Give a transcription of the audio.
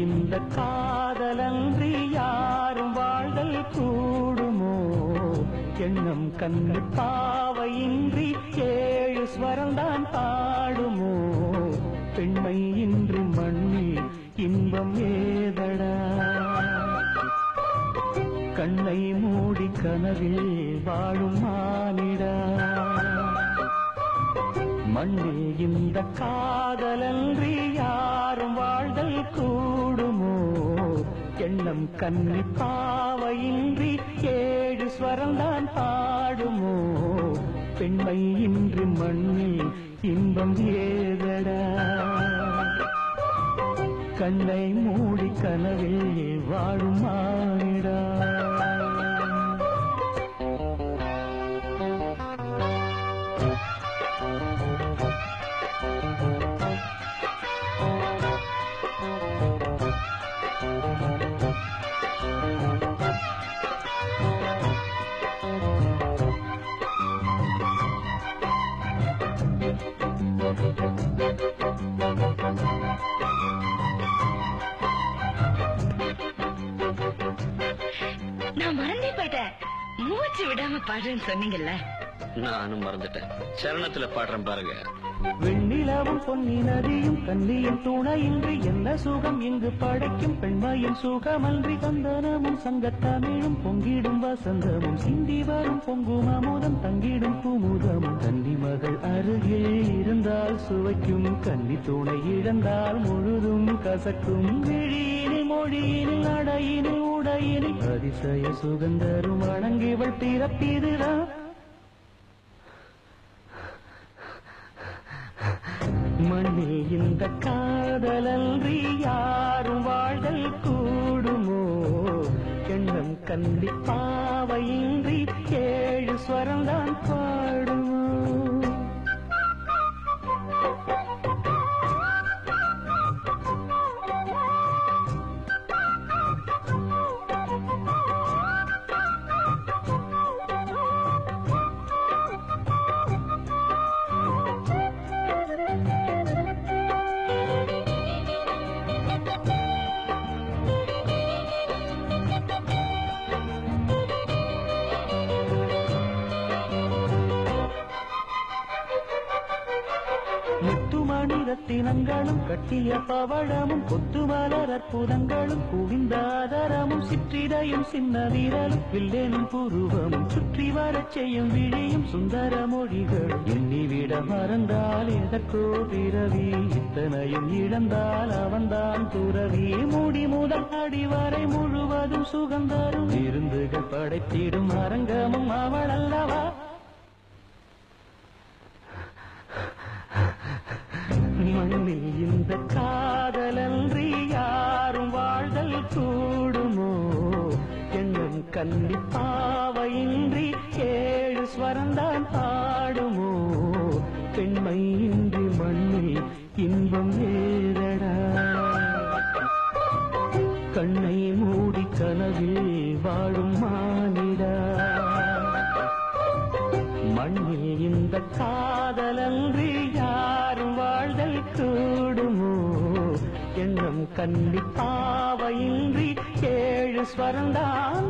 இந்த காதலன்றி யாரும் வாழ்தல் கூடுமோ எண்ணம் கண்ணு பாவையின்றி 7 ஸ்வரம்தான் பாடுமோ பெண்மை இன்றி மண்ணில் இன்பம் ஏதடா கண்ணை மூடி கனவில் வாழும் மானிடா மண்ணில் இந்த காதலன்றி யாரும் வாழ்தல் கூடுமோ எண்ணம் கண்ணி பாவையின்றி 7 ஸ்வரம்தான் பாடுமோ பெண்மை இன்றி மண்ணில் இன்பம் ஏதடா கண்ணை மூடி கனவில் வாழும் மானிடா நான் மறந்தே போயிட்டேன் மூச்சு விடாம பாடுறேன்னு சொன்னீங்கல்ல நானும் மறந்துட்டேன் சரணத்துல பாடுறேன் பாருங்க வெண்ணிலவும் பொன்னி நதியும் கண்ணியும் துணையின்றி என்ன சுகம் இங்கு படைக்கும் பெண்மையின் சுகமன்றி சந்தனமும் சங்கத்தமிழும் பொங்கிடும் வசந்தமும் சிந்தி வரும் பொங்கும் அமுதம் தங்கிடும் குமுதமும் கன்னி மகள் அருகில் இருந்தால் சுவைக்கும் கன்னி துணை இழந்தால் முழுதும் கசக்கும் விழியினில் மொழியினில் நடையினில் உடையினில் அதிசய சுகந்தரும் அணங்கிவள் பிறப்பிதுதான் மண்ணில் இந்த காதலன்றி யாரும் வாழ்தல் கூடுமோ எண்ணம் கண்டி பாவையின்றி 7 ஸ்வரம்தான் பாடுமோ ரத்தினங்களும் கட்டிய பவழமும் கொத்து மலர் அற்புதங்களும் குவிந்தாதரமும் சிற்றிடையும் சின்ன வீரலும் வில்லேனும் புருவமும் சுற்றி வரச் செய்யும் விழியும் சுந்தர மொழிகள் எண்ணிவிட மறந்தால் எதற்கோ பிறவி இத்தனையும் இழந்தால் அவன்தான் துறவி மூடி முதல் அடிவரை முழுவதும் சுகந்தரும் விருந்துகள் படைத்திடும் அரங்கமும் அவள் அல்லவா மண்ணில் இந்த காதலன்றி யாரும் வாழ்தல் கூடுமோ எண்ணம் கண்ணி பாவையின்றி 7 ஸ்வரம்தான் பாடுமோ பெண்மை இன்றி மண்ணில் இன்பம் ஏதடா கண்ணை மூடி கனவில் வாழும் மானிடா மண்ணில் இந்த காதலன்றி யாரும் வாழ்தல் கூடுமோ எண்ணம் கண்ணி பாவையின்றி 7 ஸ்வரம்தான்